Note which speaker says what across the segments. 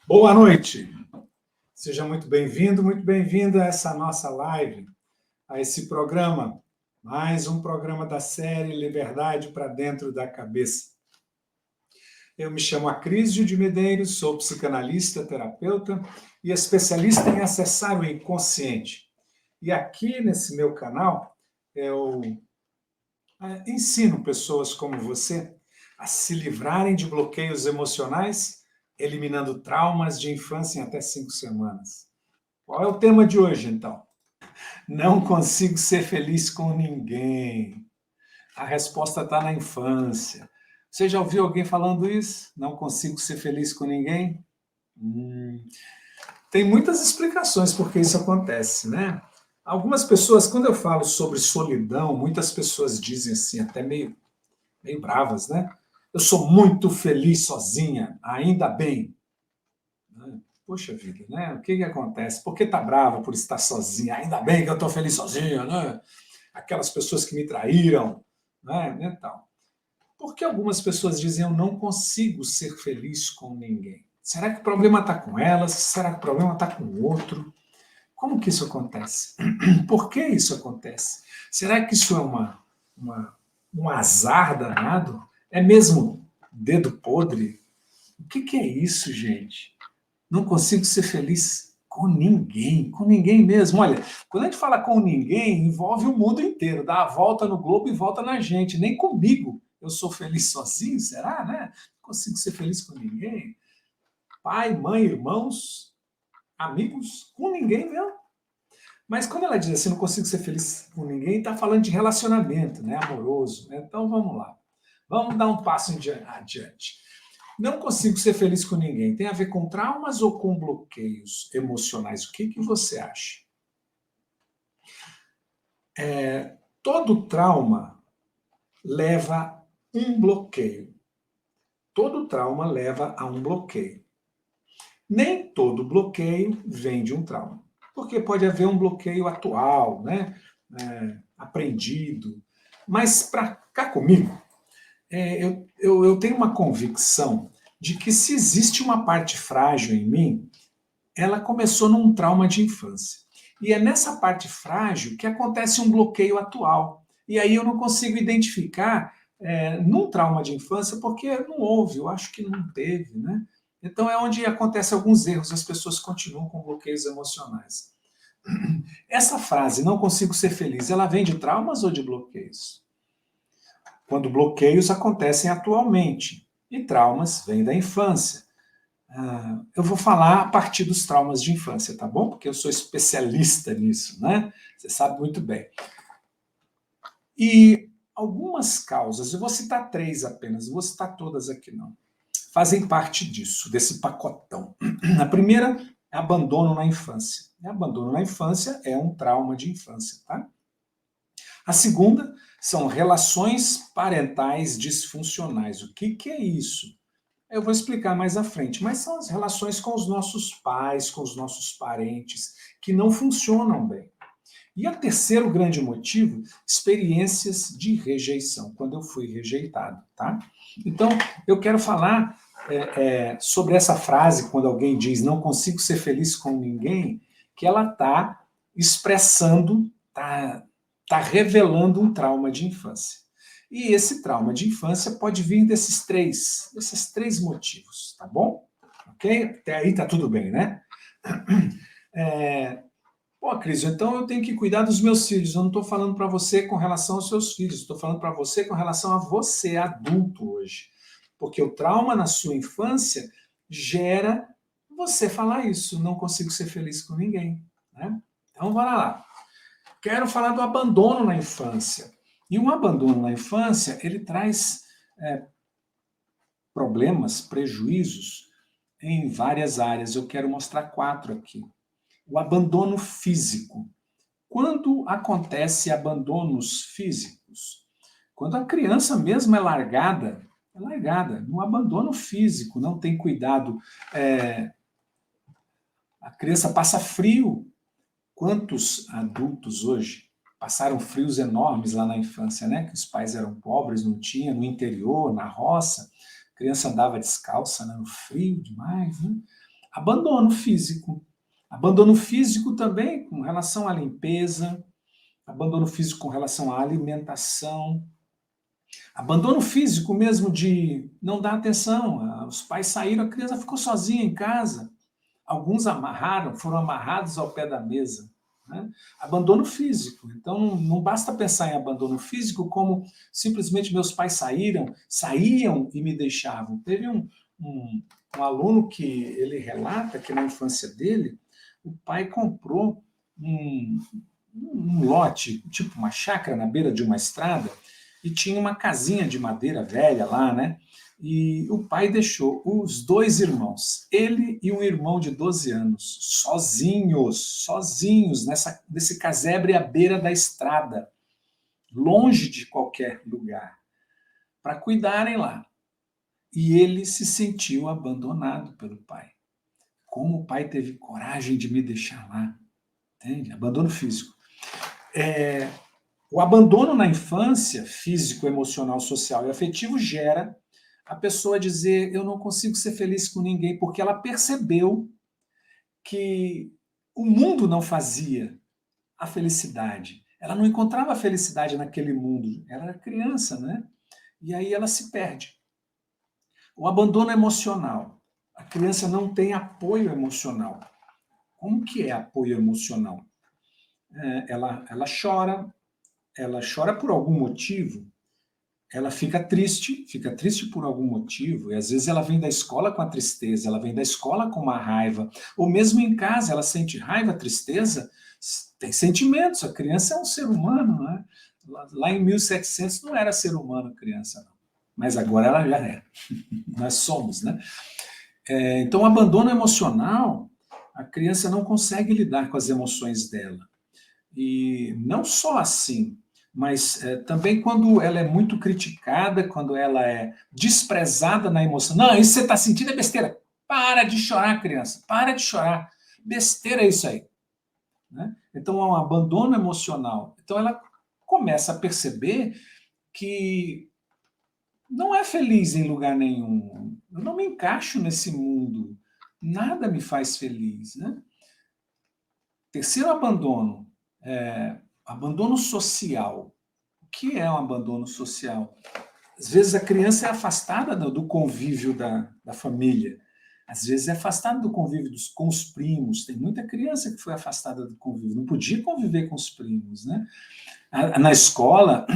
Speaker 1: Boa noite. Seja muito bem-vindo a essa nossa live, a esse programa, mais um programa da série Liberdade para Dentro da Cabeça. Eu me chamo Acrísio de Medeiros, sou psicanalista, terapeuta e especialista em acessar o inconsciente. E aqui nesse meu canal, eu ensino pessoas como você a se livrarem de bloqueios emocionais, eliminando traumas de infância em até 5 semanas. Qual é o tema de hoje, então? Não consigo ser feliz com ninguém. A resposta está na infância. Você já ouviu alguém falando isso? Não consigo ser feliz com ninguém? Tem muitas explicações por que isso acontece, né? Algumas pessoas, quando eu falo sobre solidão, muitas pessoas dizem assim, até meio bravas, né? Eu sou muito feliz sozinha, ainda bem. Poxa vida, né? O que acontece? Por que tá brava por estar sozinha? Ainda bem que eu estou feliz sozinha, né? Aquelas pessoas que me traíram, né? Então, por que algumas pessoas dizem eu não consigo ser feliz com ninguém? Será que o problema está com elas? Será que o problema está com o outro? Como que isso acontece? Por que isso acontece? Será que isso é um azar danado? É mesmo dedo podre? O que é isso, gente? Não consigo ser feliz com ninguém mesmo. Olha, quando a gente fala com ninguém, envolve o mundo inteiro, dá a volta no globo e volta na gente. Nem comigo eu sou feliz sozinho, será, né? Não consigo ser feliz com ninguém. Pai, mãe, irmãos, amigos, com ninguém mesmo. Mas quando ela diz assim, não consigo ser feliz com ninguém, está falando de relacionamento, né, amoroso. Então vamos lá. Vamos dar um passo adiante. Não consigo ser feliz com ninguém. Tem a ver com traumas ou com bloqueios emocionais? O que você acha? Todo trauma leva a um bloqueio. Todo trauma leva a um bloqueio. Nem todo bloqueio vem de um trauma. Porque pode haver um bloqueio atual, né? Aprendido. Mas para cá comigo, eu tenho uma convicção de que se existe uma parte frágil em mim, ela começou num trauma de infância. E é nessa parte frágil que acontece um bloqueio atual. E aí eu não consigo identificar num trauma de infância, porque não houve, eu acho que não teve, né? Então é onde acontecem alguns erros, as pessoas continuam com bloqueios emocionais. Essa frase, não consigo ser feliz, ela vem de traumas ou de bloqueios? Quando bloqueios acontecem atualmente e traumas vêm da infância. Eu vou falar a partir dos traumas de infância, tá bom? Porque eu sou especialista nisso, né? Você sabe muito bem. E algumas causas, eu vou citar 3 apenas, não vou citar todas aqui não, fazem parte disso, desse pacotão. A primeira é abandono na infância. Abandono na infância é um trauma de infância, tá? A segunda são relações parentais disfuncionais. O que é isso? Eu vou explicar mais à frente, mas são as relações com os nossos pais, com os nossos parentes, que não funcionam bem. E o terceiro grande motivo, experiências de rejeição, quando eu fui rejeitado, tá? Então, eu quero falar sobre essa frase, quando alguém diz não consigo ser feliz com ninguém, que ela está expressando, está revelando um trauma de infância. E esse trauma de infância pode vir desses três motivos, tá bom? Ok? Até aí tá tudo bem, né? Pô, Cris, então eu tenho que cuidar dos meus filhos. Eu não estou falando para você com relação aos seus filhos, estou falando para você com relação a você, adulto, hoje. Porque o trauma na sua infância gera você falar isso. Não consigo ser feliz com ninguém. Né? Então, bora lá. Quero falar do abandono na infância. E um abandono na infância, ele traz problemas, prejuízos em várias áreas. Eu quero mostrar 4 aqui. O abandono físico. Quando acontece abandonos físicos? Quando a criança mesmo é largada, no abandono físico, não tem cuidado, a criança passa frio. Quantos adultos hoje passaram frios enormes lá na infância, né? Que os pais eram pobres, não tinha, no interior, na roça, a criança andava descalça, né? No frio demais, né? Abandono físico. Abandono físico também com relação à limpeza, abandono físico com relação à alimentação, abandono físico mesmo de não dar atenção. Os pais saíram, a criança ficou sozinha em casa. Alguns foram amarrados ao pé da mesa. Né? Abandono físico. Então, não basta pensar em abandono físico como simplesmente meus pais saíam e me deixavam. Teve um aluno que ele relata que na infância dele, o pai comprou um lote, tipo uma chácara na beira de uma estrada, e tinha uma casinha de madeira velha lá, né? E o pai deixou os dois irmãos, ele e um irmão de 12 anos, sozinhos nesse casebre à beira da estrada, longe de qualquer lugar, para cuidarem lá. E ele se sentiu abandonado pelo pai. Como o pai teve coragem de me deixar lá? Entende? Abandono físico. O abandono na infância, físico, emocional, social e afetivo, gera a pessoa dizer: eu não consigo ser feliz com ninguém, porque ela percebeu que o mundo não fazia a felicidade. Ela não encontrava a felicidade naquele mundo. Ela era criança, né? E aí ela se perde. O abandono emocional. A criança não tem apoio emocional. Como que é apoio emocional? Ela chora por algum motivo, ela fica triste por algum motivo, e às vezes ela vem da escola com a tristeza, ela vem da escola com uma raiva, ou mesmo em casa ela sente raiva, tristeza, tem sentimentos, a criança é um ser humano, né? Lá em 1700 não era ser humano criança, não. Mas agora ela já é. Nós somos, né? Então, o abandono emocional, a criança não consegue lidar com as emoções dela. E não só assim, mas também quando ela é muito criticada, quando ela é desprezada na emoção. Não, isso que você está sentindo é besteira. Para de chorar, criança. Para de chorar. Besteira é isso aí. Né? Então, há um abandono emocional. Então, ela começa a perceber que não é feliz em lugar nenhum. Eu não me encaixo nesse mundo. Nada me faz feliz. Né? Terceiro abandono. Abandono social. O que é um abandono social? Às vezes a criança é afastada do convívio da família. Às vezes é afastada do convívio com os primos. Tem muita criança que foi afastada do convívio. Não podia conviver com os primos. Né? Na escola,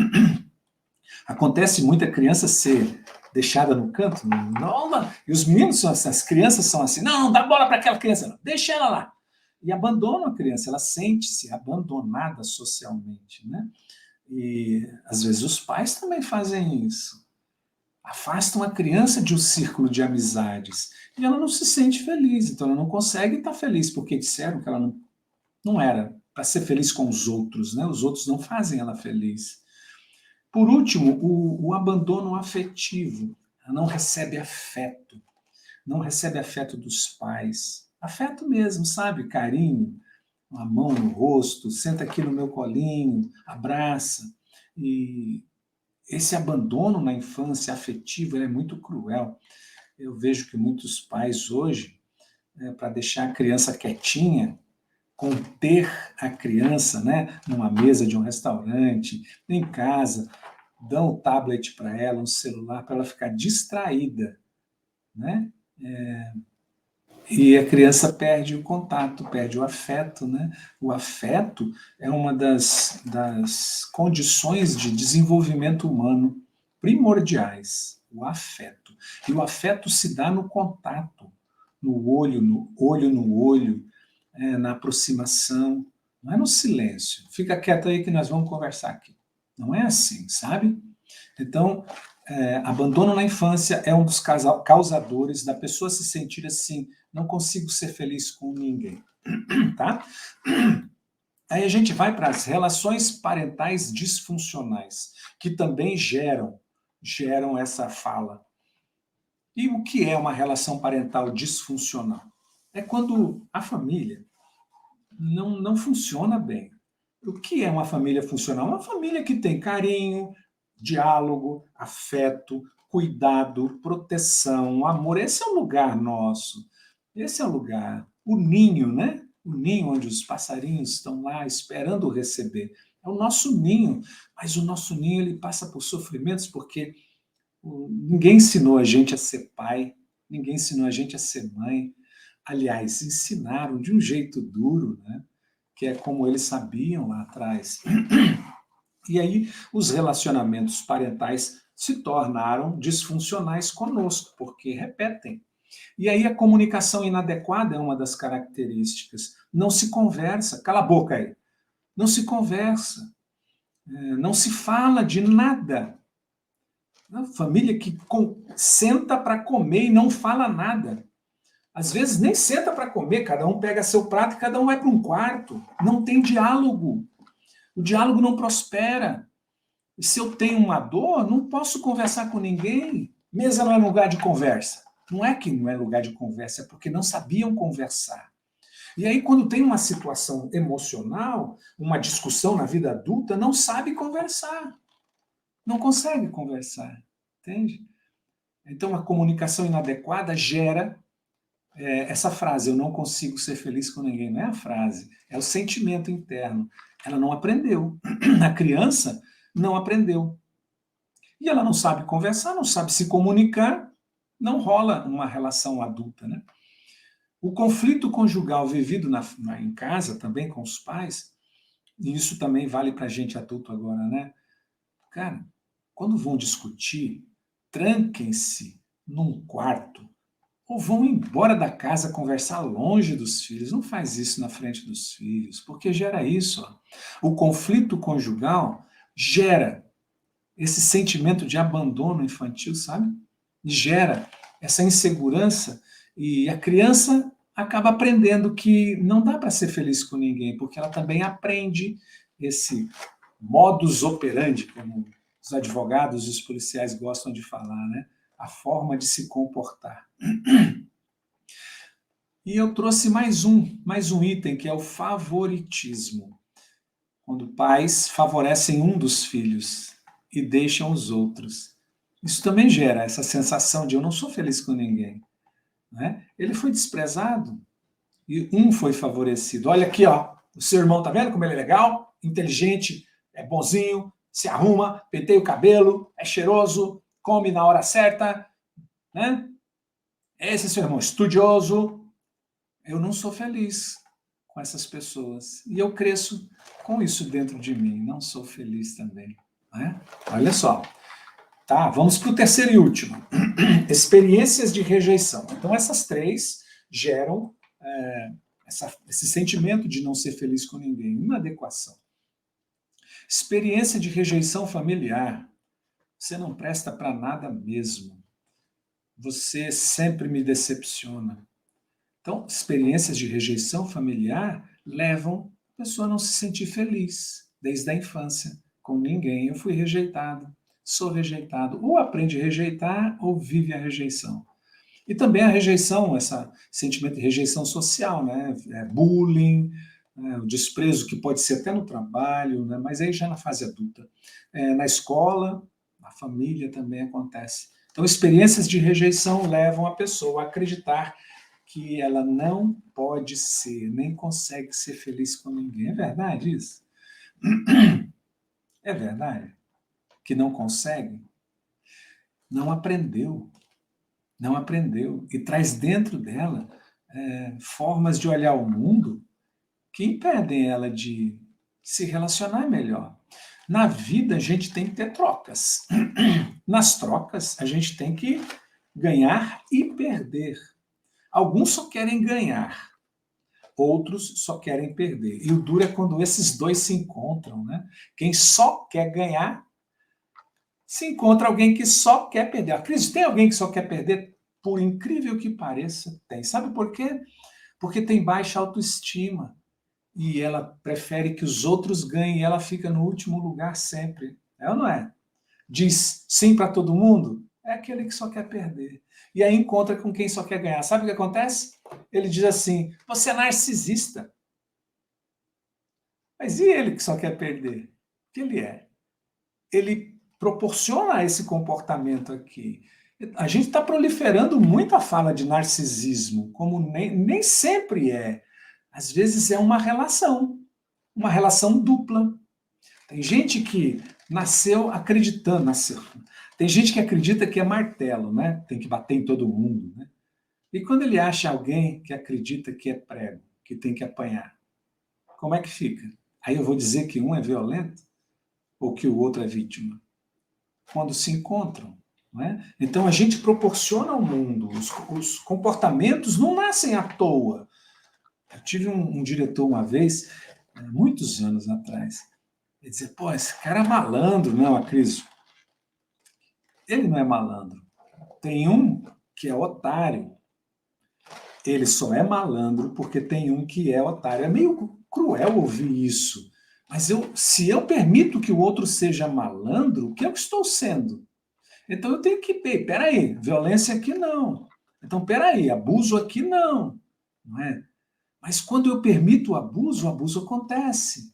Speaker 1: acontece muita criança ser deixada no canto. Não, e os meninos são assim, as crianças são assim. Não dá bola para aquela criança. Não. Deixa ela lá. E abandonam a criança. Ela sente-se abandonada socialmente. Né? E às vezes os pais também fazem isso. Afastam a criança de um círculo de amizades. E ela não se sente feliz, então ela não consegue estar feliz, porque disseram que ela não era para ser feliz com os outros, né? Os outros não fazem ela feliz. Por último, o abandono afetivo. Ela não recebe afeto. Não recebe afeto dos pais. Afeto mesmo, sabe? Carinho, uma mão no rosto, senta aqui no meu colinho, abraça. E esse abandono na infância afetiva é muito cruel. Eu vejo que muitos pais hoje, para deixar a criança quietinha, conter a criança, né, numa mesa de um restaurante, em casa, dão o tablet para ela, um celular, para ela ficar distraída, né? E a criança perde o contato, perde o afeto, né? O afeto é uma das condições de desenvolvimento humano primordiais, o afeto. E o afeto se dá no contato, no olho no olho, na aproximação, não é no silêncio. Fica quieto aí que nós vamos conversar aqui. Não é assim, sabe? Então, abandono na infância é um dos causadores da pessoa se sentir assim, não consigo ser feliz com ninguém. Tá? Aí a gente vai para as relações parentais disfuncionais, que também geram essa fala. E o que é uma relação parental disfuncional? É quando a família não funciona bem. O que é uma família funcional? Uma família que tem carinho, diálogo, afeto, cuidado, proteção, amor. Esse é o lugar nosso. Esse é o lugar, o ninho, né? O ninho onde os passarinhos estão lá esperando receber. É o nosso ninho, mas o nosso ninho ele passa por sofrimentos porque ninguém ensinou a gente a ser pai, ninguém ensinou a gente a ser mãe. Aliás, ensinaram de um jeito duro, né? Que é como eles sabiam lá atrás. E aí os relacionamentos parentais se tornaram disfuncionais conosco, porque repetem. E aí a comunicação inadequada é uma das características. Não se conversa, cala a boca aí. Não se conversa, não se fala de nada. A família que senta para comer e não fala nada. Às vezes nem senta para comer, cada um pega seu prato e cada um vai para um quarto. Não tem diálogo. O diálogo não prospera. E se eu tenho uma dor, não posso conversar com ninguém. Mesa não é lugar de conversa. Não é que não é lugar de conversa, é porque não sabiam conversar. E aí, quando tem uma situação emocional, uma discussão na vida adulta, não sabe conversar. Não consegue conversar. Entende? Então, a comunicação inadequada gera essa frase, eu não consigo ser feliz com ninguém. Não é a frase, é o sentimento interno. Ela não aprendeu. A criança não aprendeu. E ela não sabe conversar, não sabe se comunicar, não rola uma relação adulta, né? O conflito conjugal vivido em casa, também com os pais, e isso também vale para a gente adulto agora, né? Cara, quando vão discutir, tranquem-se num quarto ou vão embora da casa conversar longe dos filhos. Não faz isso na frente dos filhos, porque gera isso. Ó. O conflito conjugal gera esse sentimento de abandono infantil, sabe? E gera essa insegurança e a criança acaba aprendendo que não dá para ser feliz com ninguém, porque ela também aprende esse modus operandi, como os advogados e os policiais gostam de falar, né? A forma de se comportar. E eu trouxe mais um item, que é o favoritismo. Quando pais favorecem um dos filhos e deixam os outros. Isso também gera essa sensação de eu não sou feliz com ninguém. Né? Ele foi desprezado e um foi favorecido. Olha aqui, ó, o seu irmão, tá vendo como ele é legal, inteligente, é bonzinho, se arruma, penteia o cabelo, é cheiroso, come na hora certa, né? Esse é seu irmão estudioso. Eu não sou feliz com essas pessoas. E eu cresço com isso dentro de mim. Não sou feliz também. Né? Olha só. Tá, vamos para o terceiro e último. Experiências de rejeição. Então, essas três geram esse sentimento de não ser feliz com ninguém. Inadequação. Experiência de rejeição familiar. Você não presta para nada mesmo. Você sempre me decepciona. Então, experiências de rejeição familiar levam a pessoa a não se sentir feliz desde a infância, com ninguém. Eu fui rejeitado, sou rejeitado. Ou aprende a rejeitar ou vive a rejeição. E também a rejeição, esse sentimento de rejeição social, né? Bullying, né? O desprezo que pode ser até no trabalho, né? Mas aí já na fase adulta. Na escola, na família também acontece. Então, experiências de rejeição levam a pessoa a acreditar que ela não pode ser, nem consegue ser feliz com ninguém. É verdade isso? É verdade? Que não consegue? Não aprendeu. Não aprendeu. E traz dentro dela formas de olhar o mundo que impedem ela de se relacionar melhor. Na vida, a gente tem que ter trocas. Nas trocas, a gente tem que ganhar e perder. Alguns só querem ganhar, outros só querem perder. E o duro é quando esses dois se encontram, né? Quem só quer ganhar se encontra alguém que só quer perder. Cris, tem alguém que só quer perder? Por incrível que pareça, tem. Sabe por quê? Porque tem baixa autoestima e ela prefere que os outros ganhem e ela fica no último lugar sempre. É ou não é? Diz sim para todo mundo, é aquele que só quer perder. E aí encontra com quem só quer ganhar. Sabe o que acontece? Ele diz assim: você é narcisista. Mas e ele que só quer perder? O que ele é? Ele proporciona esse comportamento aqui. A gente está proliferando muito a fala de narcisismo, como nem sempre é. Às vezes é uma relação dupla. Tem gente que nasceu. Tem gente que acredita que é martelo, né? Tem que bater em todo mundo, né? E quando ele acha alguém que acredita que é prego, que tem que apanhar, como é que fica? Aí eu vou dizer que um é violento ou que o outro é vítima? Quando se encontram. Não é? Então a gente proporciona ao mundo, os comportamentos não nascem à toa. Eu tive um diretor uma vez, muitos anos atrás, ele dizia, pô, esse cara é malandro. Não, Acrisio, ele não é malandro. Tem um que é otário. Ele só é malandro porque tem um que é otário. É meio cruel ouvir isso. Mas se eu permito que o outro seja malandro, o que eu estou sendo? Então eu tenho que, peraí, violência aqui não. Então, peraí, abuso aqui não. Não é? Mas quando eu permito o abuso acontece.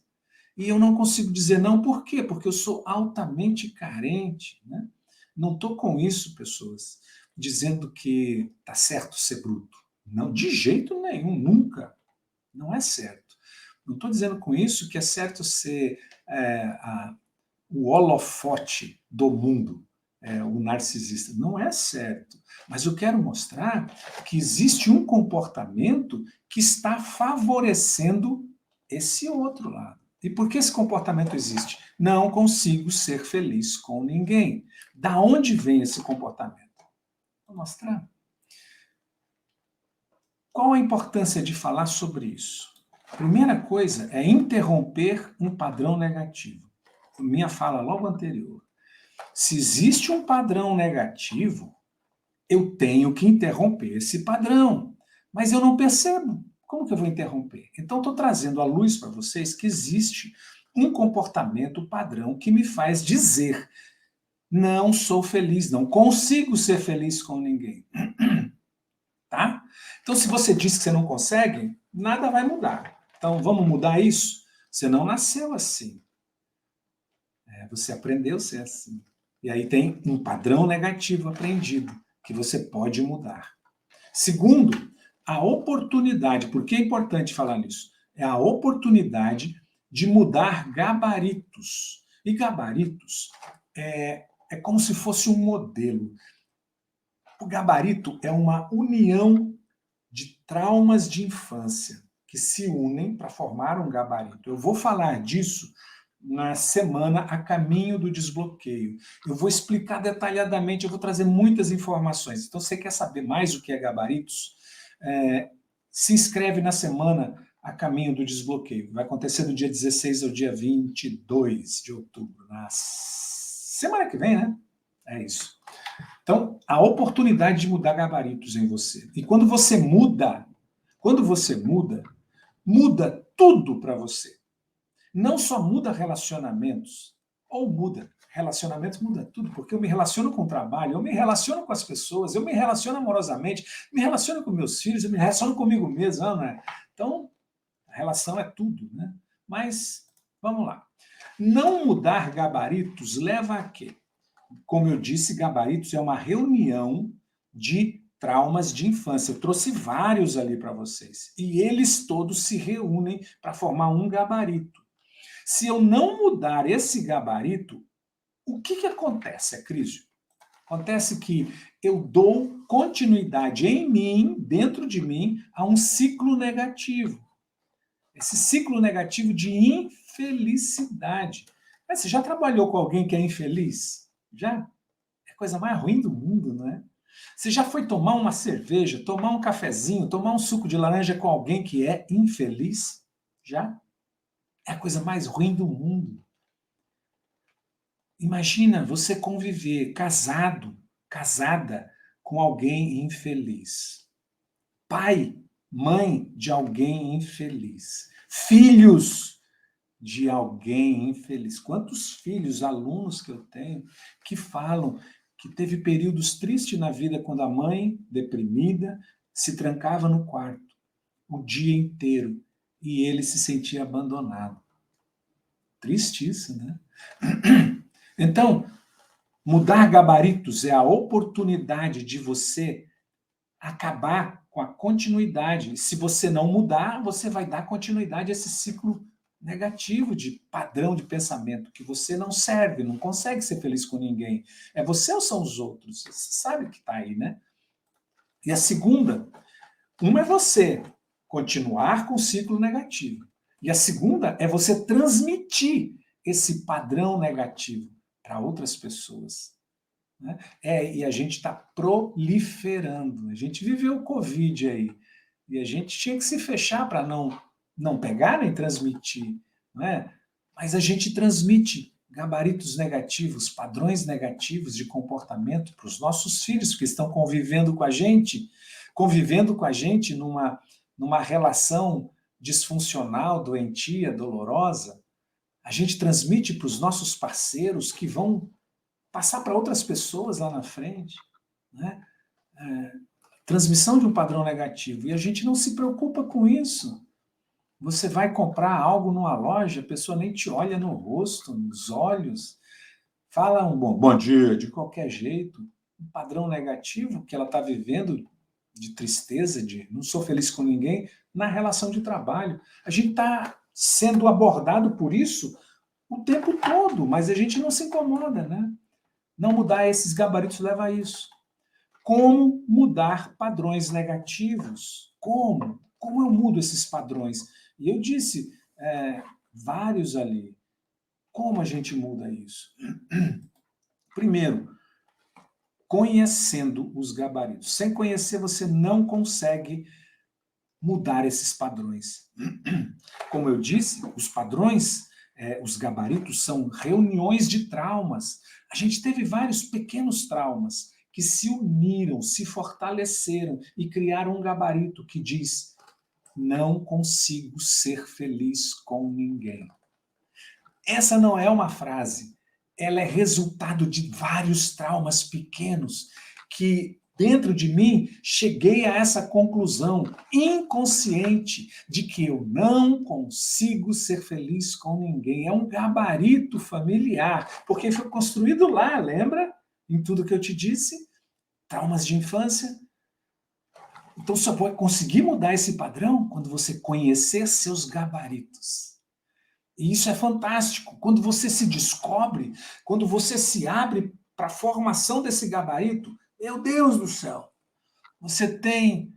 Speaker 1: E eu não consigo dizer não, por quê? Porque eu sou altamente carente. Né? Não estou com isso, pessoas, dizendo que está certo ser bruto. Não, de jeito nenhum, nunca. Não é certo. Não estou dizendo com isso que é certo ser o holofote do mundo, o narcisista. Não é certo. Mas eu quero mostrar que existe um comportamento que está favorecendo esse outro lado. E por que esse comportamento existe? Não consigo ser feliz com ninguém. Da onde vem esse comportamento? Vou mostrar. Qual a importância de falar sobre isso? Primeira coisa é interromper um padrão negativo. Minha fala logo anterior. Se existe um padrão negativo, eu tenho que interromper esse padrão. Mas eu não percebo. Como que eu vou interromper? Então, estou trazendo à luz para vocês que existe um comportamento padrão que me faz dizer não sou feliz, não consigo ser feliz com ninguém. Tá? Então, se você diz que você não consegue, nada vai mudar. Então, vamos mudar isso? Você não nasceu assim. Você aprendeu a ser assim. E aí tem um padrão negativo aprendido, que você pode mudar. Segundo, a oportunidade. Por que é importante falar nisso? É a oportunidade de mudar gabaritos. E gabaritos é como se fosse um modelo. O gabarito é uma união de traumas de infância que se unem para formar um gabarito. Eu vou falar disso na semana A Caminho do Desbloqueio. Eu vou explicar detalhadamente, eu vou trazer muitas informações. Então, você quer saber mais o que é gabaritos? Se inscreve na semana A Caminho do Desbloqueio. Vai acontecer do dia 16 ao dia 22 de outubro, na semana que vem, né? É isso. Então, a oportunidade de mudar gabaritos em você. E quando você muda, muda tudo para você. Não só muda relacionamentos, relacionamentos muda tudo, porque eu me relaciono com o trabalho, eu me relaciono com as pessoas, eu me relaciono amorosamente, me relaciono com meus filhos, eu me relaciono comigo mesmo, não é? Então, a relação é tudo, né? Mas, vamos lá. Não mudar gabaritos leva a quê? Como eu disse, gabaritos é uma reunião de traumas de infância. Eu trouxe vários ali para vocês. E eles todos se reúnem para formar um gabarito. Se eu não mudar esse gabarito, o que acontece, Acrisio? Acontece que eu dou continuidade em mim, dentro de mim, a um ciclo negativo. Esse ciclo negativo de infelicidade. Você já trabalhou com alguém que é infeliz? Já? É a coisa mais ruim do mundo, não é? Você já foi tomar uma cerveja, tomar um cafezinho, tomar um suco de laranja com alguém que é infeliz? Já? É a coisa mais ruim do mundo. Imagina você conviver casado, casada com alguém infeliz. Pai, mãe de alguém infeliz. Filhos de alguém infeliz. Quantos filhos, alunos que eu tenho, que falam que teve períodos tristes na vida quando a mãe, deprimida, se trancava no quarto o dia inteiro e ele se sentia abandonado. Triste isso, né? Então, Mudar gabaritos é a oportunidade de você acabar com a continuidade. Se você não mudar, você vai dar continuidade a esse ciclo negativo de padrão de pensamento, que você não serve, não consegue ser feliz com ninguém. É você ou são os outros? Você sabe que está aí, né? E a segunda, uma é você continuar com o ciclo negativo. E a segunda é você transmitir esse padrão negativo para outras pessoas. Né? E a gente está proliferando. A gente viveu o Covid aí. E a gente tinha que se fechar para não pegar nem transmitir. Né? Mas a gente transmite gabaritos negativos, padrões negativos de comportamento para os nossos filhos que estão convivendo com a gente numa relação disfuncional, doentia, dolorosa. A gente transmite para os nossos parceiros que vão passar para outras pessoas lá na frente, né? Transmissão de um padrão negativo. E a gente não se preocupa com isso. Você vai comprar algo numa loja, a pessoa nem te olha no rosto, nos olhos, fala um bom dia de qualquer jeito, um padrão negativo que ela está vivendo de tristeza, de não sou feliz com ninguém, na relação de trabalho. A gente está sendo abordado por isso o tempo todo, mas a gente não se incomoda, né? Não mudar esses gabaritos leva a isso. Como mudar padrões negativos? Como? Como eu mudo esses padrões? E eu disse vários ali. Como a gente muda isso? Primeiro, conhecendo os gabaritos. Sem conhecer, você não consegue mudar esses padrões. Como eu disse, os padrões, os gabaritos, são reuniões de traumas. A gente teve vários pequenos traumas que se uniram, se fortaleceram e criaram um gabarito que diz: não consigo ser feliz com ninguém. Essa não é uma frase, ela é resultado de vários traumas pequenos que, dentro de mim, cheguei a essa conclusão inconsciente de que eu não consigo ser feliz com ninguém. É um gabarito familiar, porque foi construído lá, lembra? Em tudo que eu te disse, traumas de infância. Então só vai conseguir mudar esse padrão quando você conhecer seus gabaritos. E isso é fantástico. Quando você se descobre, quando você se abre para a formação desse gabarito, meu Deus do céu, você tem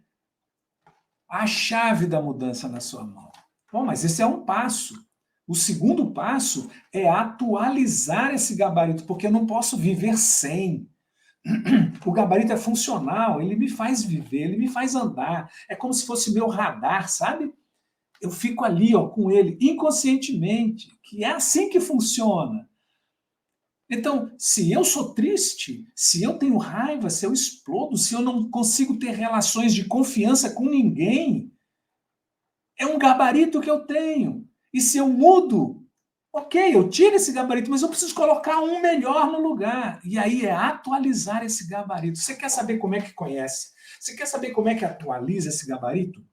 Speaker 1: a chave da mudança na sua mão. Bom, mas esse é um passo. O segundo passo é atualizar esse gabarito, porque eu não posso viver sem. O gabarito é funcional, ele me faz viver, ele me faz andar. É como se fosse meu radar, sabe? Eu fico ali com ele inconscientemente, que é assim que funciona. Então, se eu sou triste, se eu tenho raiva, se eu explodo, se eu não consigo ter relações de confiança com ninguém, é um gabarito que eu tenho. E se eu mudo, ok, eu tiro esse gabarito, mas eu preciso colocar um melhor no lugar. E aí é atualizar esse gabarito. Você quer saber como é que conhece? Você quer saber como é que atualiza esse gabarito?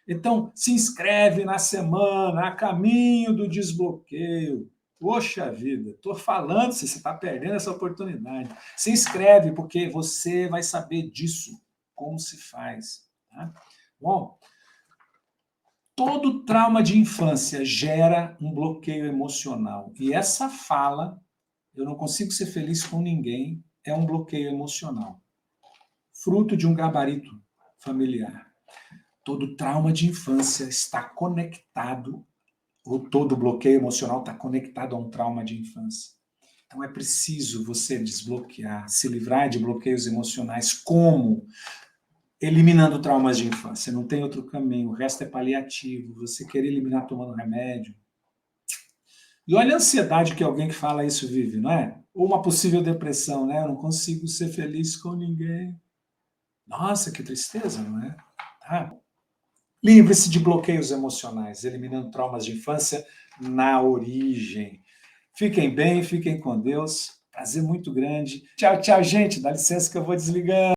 Speaker 1: Então, se inscreve na semana A Caminho do Desbloqueio. Poxa vida, estou falando, você está perdendo essa oportunidade. Se inscreve, porque você vai saber disso, como se faz. Tá? Bom, todo trauma de infância gera um bloqueio emocional. E essa fala, eu não consigo ser feliz com ninguém, é um bloqueio emocional. Fruto de um gabarito familiar. Todo trauma de infância está conectado, ou todo bloqueio emocional está conectado a um trauma de infância. Então é preciso você desbloquear, se livrar de bloqueios emocionais. Como? Eliminando traumas de infância. Não tem outro caminho, o resto é paliativo. Você quer eliminar tomando remédio. E olha a ansiedade que alguém que fala isso vive, não é? Ou uma possível depressão, né? Eu não consigo ser feliz com ninguém. Nossa, que tristeza, não é? Tá? Livre-se de bloqueios emocionais, eliminando traumas de infância na origem. Fiquem bem, fiquem com Deus. Prazer muito grande. Tchau, tchau, gente. Dá licença que eu vou desligando.